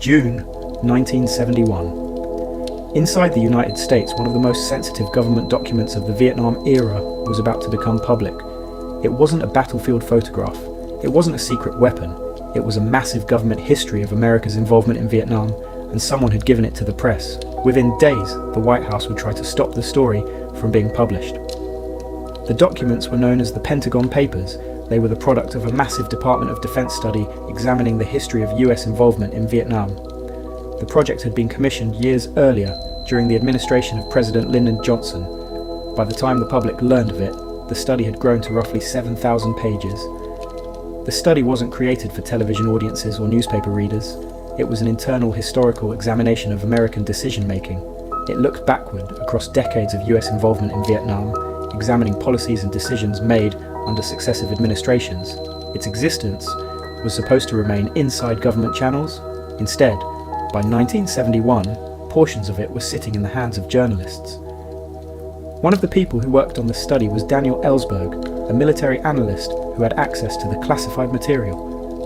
June 1971. Inside the United States, one of the most sensitive government documents of the Vietnam era was about to become public. It wasn't a battlefield photograph. It wasn't a secret weapon. It was a massive government history of America's involvement in Vietnam, and someone had given it to the press. Within days, the White House would try to stop the story from being published. The documents were known as the Pentagon Papers. They were the product of a massive Department of Defense study examining the history of US involvement in Vietnam. The project had been commissioned years earlier, during the administration of President Lyndon Johnson. By the time the public learned of it, the study had grown to roughly 7,000 pages. The study wasn't created for television audiences or newspaper readers. It was an internal historical examination of American decision-making. It looked backward across decades of US involvement in Vietnam, examining policies and decisions made under successive administrations. Its existence was supposed to remain inside government channels. Instead, by 1971, portions of it were sitting in the hands of journalists. One of the people who worked on the study was Daniel Ellsberg, a military analyst who had access to the classified material.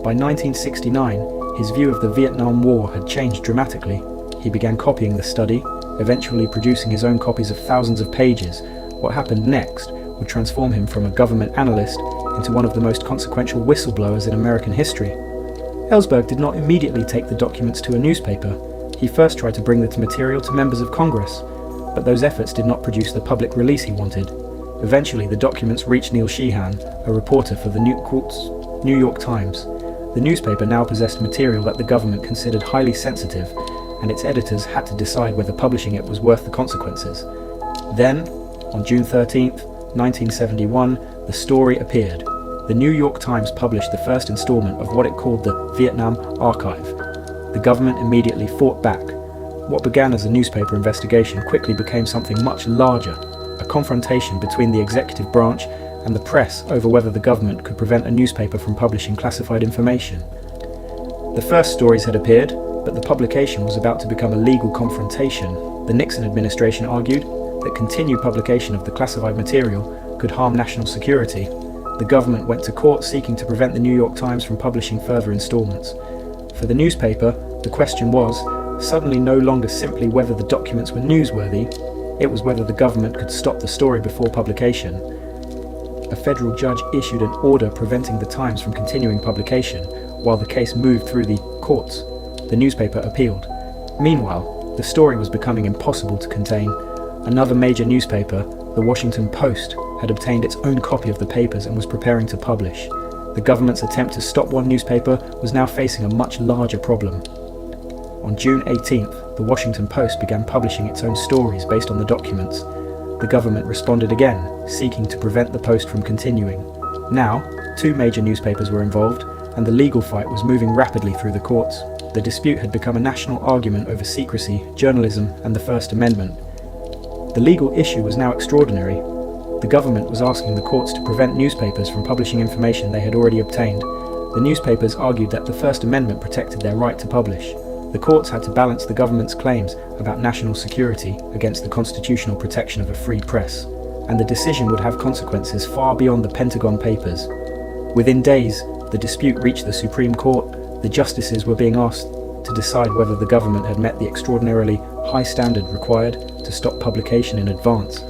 By 1969, his view of the Vietnam War had changed dramatically. He began copying the study, eventually producing his own copies of thousands of pages. What happened next would transform him from a government analyst into one of the most consequential whistleblowers in American history. Ellsberg did not immediately take the documents to a newspaper. He first tried to bring the material to members of Congress, but those efforts did not produce the public release he wanted. Eventually, the documents reached Neil Sheehan, a reporter for the New York Times. The newspaper now possessed material that the government considered highly sensitive, and its editors had to decide whether publishing it was worth the consequences. Then, on June 13th, 1971, the story appeared. The New York Times published the first installment of what it called the Vietnam Archive. The government immediately fought back. What began as a newspaper investigation quickly became something much larger, a confrontation between the executive branch and the press over whether the government could prevent a newspaper from publishing classified information. The first stories had appeared, but the publication was about to become a legal confrontation. The Nixon administration argued that continued publication of the classified material could harm national security. The government went to court seeking to prevent the New York Times from publishing further installments. For the newspaper, the question was suddenly no longer simply whether the documents were newsworthy, it was whether the government could stop the story before publication. A federal judge issued an order preventing the Times from continuing publication, while the case moved through the courts. The newspaper appealed. Meanwhile, the story was becoming impossible to contain. Another major newspaper, the Washington Post, had obtained its own copy of the papers and was preparing to publish. The government's attempt to stop one newspaper was now facing a much larger problem. On June 18th, the Washington Post began publishing its own stories based on the documents. The government responded again, seeking to prevent the Post from continuing. Now, two major newspapers were involved, and the legal fight was moving rapidly through the courts. The dispute had become a national argument over secrecy, journalism, and the First Amendment. The legal issue was now extraordinary. The government was asking the courts to prevent newspapers from publishing information they had already obtained. The newspapers argued that the First Amendment protected their right to publish. The courts had to balance the government's claims about national security against the constitutional protection of a free press, and the decision would have consequences far beyond the Pentagon Papers. Within days, the dispute reached the Supreme Court. The justices were being asked to decide whether the government had met the extraordinarily high standard required to stop publication in advance.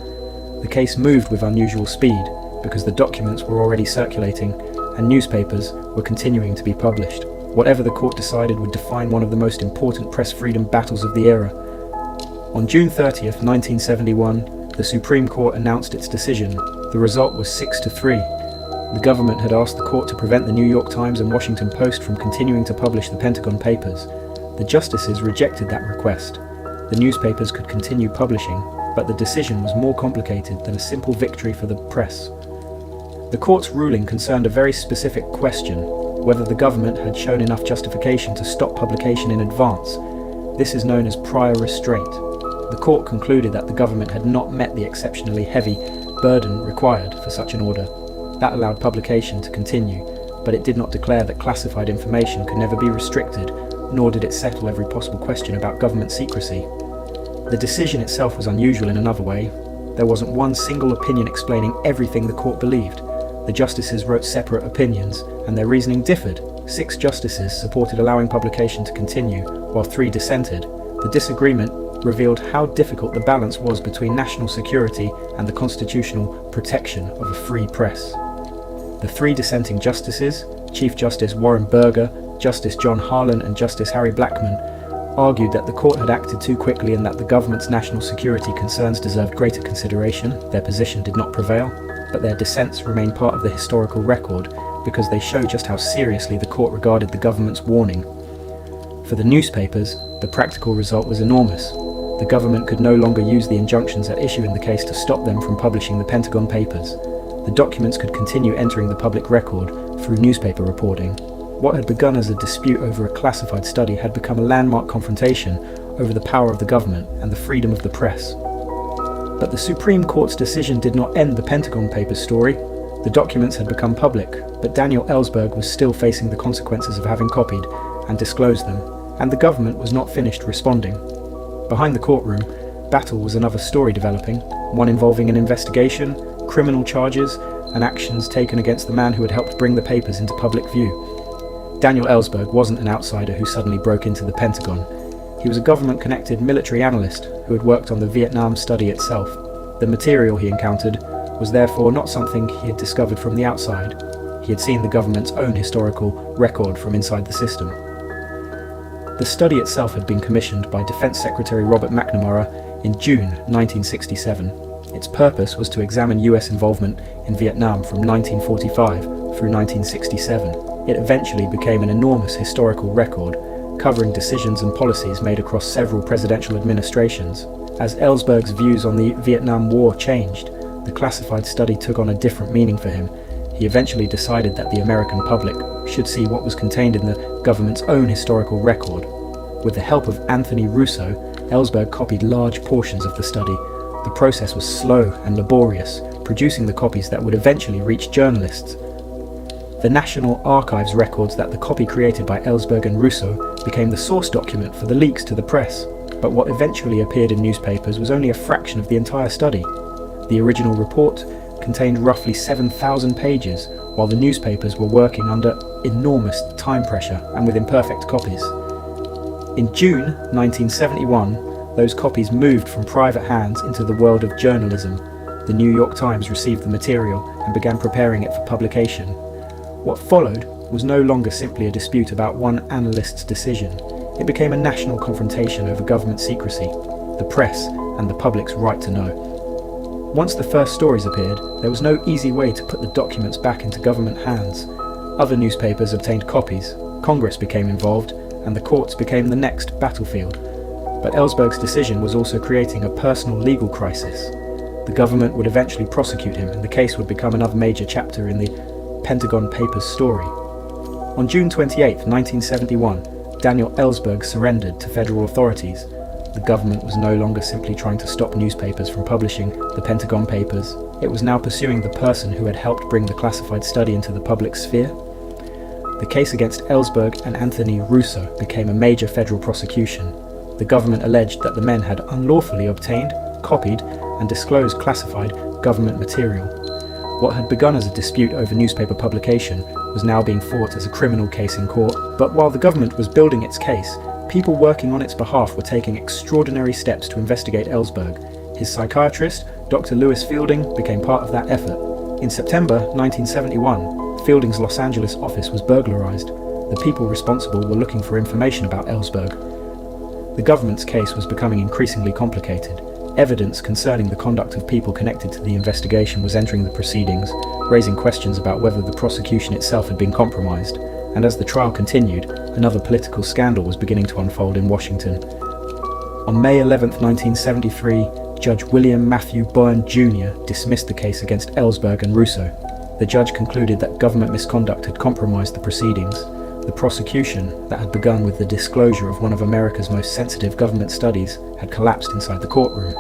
The case moved with unusual speed because the documents were already circulating and newspapers were continuing to be published. Whatever the court decided would define one of the most important press freedom battles of the era. On June 30th, 1971, the Supreme Court announced its decision. The result was 6-3. The government had asked the court to prevent the New York Times and Washington Post from continuing to publish the Pentagon Papers. The justices rejected that request. The newspapers could continue publishing, but the decision was more complicated than a simple victory for the press. The court's ruling concerned a very specific question: whether the government had shown enough justification to stop publication in advance. This is known as prior restraint. The court concluded that the government had not met the exceptionally heavy burden required for such an order. That allowed publication to continue, but it did not declare that classified information could never be restricted, nor did it settle every possible question about government secrecy. The decision itself was unusual in another way. There wasn't one single opinion explaining everything the court believed. The justices wrote separate opinions, and their reasoning differed. 6 justices supported allowing publication to continue, while 3 dissented. The disagreement revealed how difficult the balance was between national security and the constitutional protection of a free press. The 3 dissenting justices, Chief Justice Warren Burger, Justice John Harlan and Justice Harry Blackmun, argued that the court had acted too quickly and that the government's national security concerns deserved greater consideration. Their position did not prevail, but their dissents remain part of the historical record because they show just how seriously the court regarded the government's warning. For the newspapers, the practical result was enormous. The government could no longer use the injunctions at issue in the case to stop them from publishing the Pentagon Papers. The documents could continue entering the public record through newspaper reporting. What had begun as a dispute over a classified study had become a landmark confrontation over the power of the government and the freedom of the press. But the Supreme Court's decision did not end the Pentagon Papers story. The documents had become public, but Daniel Ellsberg was still facing the consequences of having copied and disclosed them, and the government was not finished responding. Behind the courtroom, battle was another story developing, one involving an investigation, criminal charges, and actions taken against the man who had helped bring the papers into public view. Daniel Ellsberg wasn't an outsider who suddenly broke into the Pentagon. He was a government-connected military analyst who had worked on the Vietnam study itself. The material he encountered was therefore not something he had discovered from the outside. He had seen the government's own historical record from inside the system. The study itself had been commissioned by Defense Secretary Robert McNamara in June 1967. Its purpose was to examine US involvement in Vietnam from 1945 through 1967. It eventually became an enormous historical record, covering decisions and policies made across several presidential administrations. As Ellsberg's views on the Vietnam War changed, the classified study took on a different meaning for him. He eventually decided that the American public should see what was contained in the government's own historical record. With the help of Anthony Russo, Ellsberg copied large portions of the study. The process was slow and laborious, producing the copies that would eventually reach journalists. The National Archives records that the copy created by Ellsberg and Russo became the source document for the leaks to the press, but what eventually appeared in newspapers was only a fraction of the entire study. The original report contained roughly 7,000 pages, while the newspapers were working under enormous time pressure and with imperfect copies. In June 1971, those copies moved from private hands into the world of journalism. The New York Times received the material and began preparing it for publication. What followed was no longer simply a dispute about one analyst's decision. It became a national confrontation over government secrecy, the press, and the public's right to know. Once the first stories appeared, there was no easy way to put the documents back into government hands. Other newspapers obtained copies, Congress became involved, and the courts became the next battlefield. But Ellsberg's decision was also creating a personal legal crisis. The government would eventually prosecute him, and the case would become another major chapter in the Pentagon Papers story. On June 28, 1971, Daniel Ellsberg surrendered to federal authorities. The government was no longer simply trying to stop newspapers from publishing the Pentagon Papers. It was now pursuing the person who had helped bring the classified study into the public sphere. The case against Ellsberg and Anthony Russo became a major federal prosecution. The government alleged that the men had unlawfully obtained, copied, and disclosed classified government material. What had begun as a dispute over newspaper publication was now being fought as a criminal case in court. But while the government was building its case, people working on its behalf were taking extraordinary steps to investigate Ellsberg. His psychiatrist, Dr. Lewis Fielding, became part of that effort. In September 1971, Fielding's Los Angeles office was burglarized. The people responsible were looking for information about Ellsberg. The government's case was becoming increasingly complicated. Evidence concerning the conduct of people connected to the investigation was entering the proceedings, raising questions about whether the prosecution itself had been compromised. And as the trial continued, another political scandal was beginning to unfold in Washington. On May 11, 1973, Judge William Matthew Byrne Jr. dismissed the case against Ellsberg and Russo. The judge concluded that government misconduct had compromised the proceedings. The prosecution, that had begun with the disclosure of one of America's most sensitive government studies, had collapsed inside the courtroom.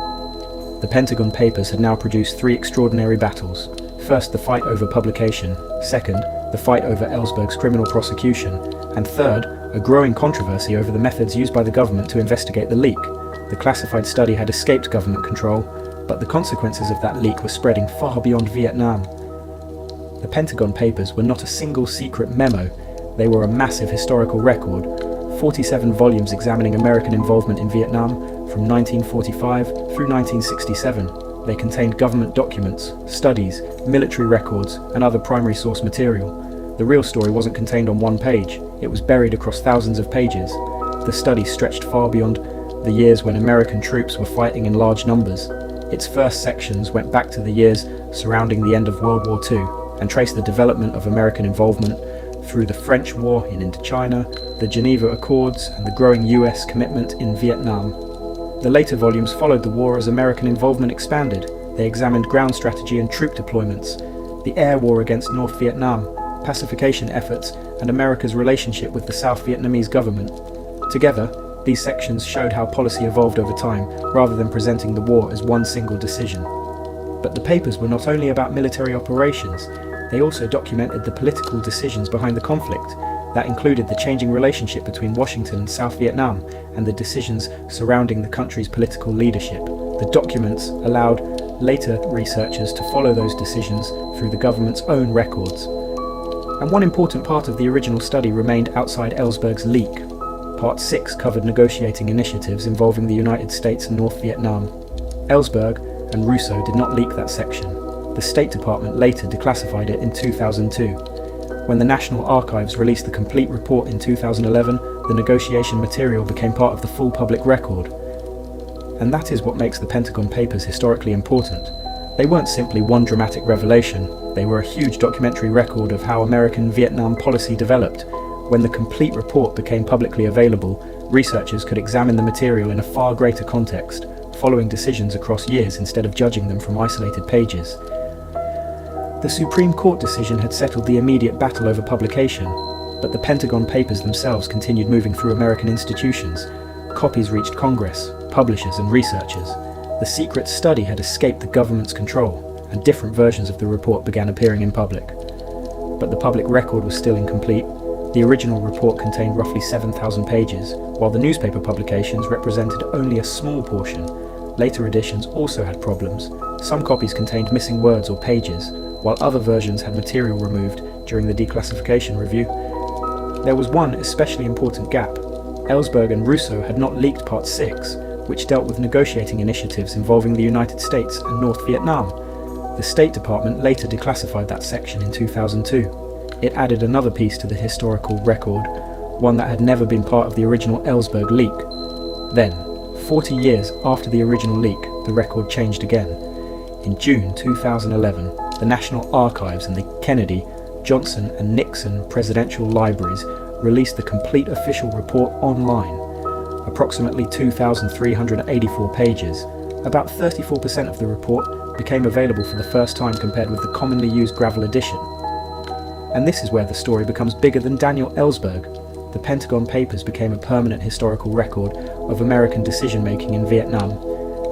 The Pentagon Papers had now produced 3 extraordinary battles. First, the fight over publication. Second, the fight over Ellsberg's criminal prosecution. And third, a growing controversy over the methods used by the government to investigate the leak. The classified study had escaped government control, but the consequences of that leak were spreading far beyond Vietnam. The Pentagon Papers were not a single secret memo. They were a massive historical record, 47 volumes examining American involvement in Vietnam from 1945 through 1967. They contained government documents, studies, military records, and other primary source material. The real story wasn't contained on one page, it was buried across thousands of pages. The study stretched far beyond the years when American troops were fighting in large numbers. Its first sections went back to the years surrounding the end of World War II and traced the development of American involvement through the French War in Indochina, the Geneva Accords, and the growing US commitment in Vietnam. The later volumes followed the war as American involvement expanded. They examined ground strategy and troop deployments, the air war against North Vietnam, pacification efforts, and America's relationship with the South Vietnamese government. Together, these sections showed how policy evolved over time, rather than presenting the war as one single decision. But the papers were not only about military operations, they also documented the political decisions behind the conflict. That included the changing relationship between Washington and South Vietnam and the decisions surrounding the country's political leadership. The documents allowed later researchers to follow those decisions through the government's own records. And one important part of the original study remained outside Ellsberg's leak. Part 6 covered negotiating initiatives involving the United States and North Vietnam. Ellsberg and Russo did not leak that section. The State Department later declassified it in 2002. When the National Archives released the complete report in 2011, the negotiation material became part of the full public record. And that is what makes the Pentagon Papers historically important. They weren't simply one dramatic revelation, they were a huge documentary record of how American Vietnam policy developed. When the complete report became publicly available, researchers could examine the material in a far greater context, following decisions across years instead of judging them from isolated pages. The Supreme Court decision had settled the immediate battle over publication, but the Pentagon Papers themselves continued moving through American institutions. Copies reached Congress, publishers, and researchers. The secret study had escaped the government's control, and different versions of the report began appearing in public. But the public record was still incomplete. The original report contained roughly 7,000 pages, while the newspaper publications represented only a small portion. Later editions also had problems. Some copies contained missing words or pages, while other versions had material removed during the declassification review. There was one especially important gap. Ellsberg and Russo had not leaked Part 6, which dealt with negotiating initiatives involving the United States and North Vietnam. The State Department later declassified that section in 2002. It added another piece to the historical record, one that had never been part of the original Ellsberg leak. Then, 40 years after the original leak, the record changed again. In June 2011, the National Archives and the Kennedy, Johnson and Nixon presidential libraries released the complete official report online. Approximately 2,384 pages, about 34% of the report became available for the first time compared with the commonly used Gravel edition. And this is where the story becomes bigger than Daniel Ellsberg. The Pentagon Papers became a permanent historical record of American decision-making in Vietnam.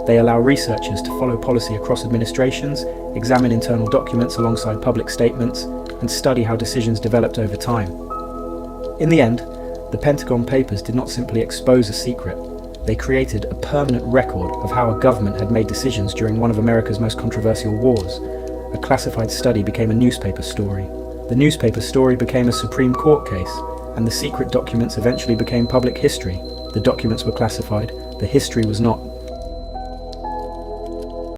They allow researchers to follow policy across administrations, examine internal documents alongside public statements, and study how decisions developed over time. In the end, the Pentagon Papers did not simply expose a secret. They created a permanent record of how a government had made decisions during one of America's most controversial wars. A classified study became a newspaper story. The newspaper story became a Supreme Court case, and the secret documents eventually became public history. The documents were classified, the history was not.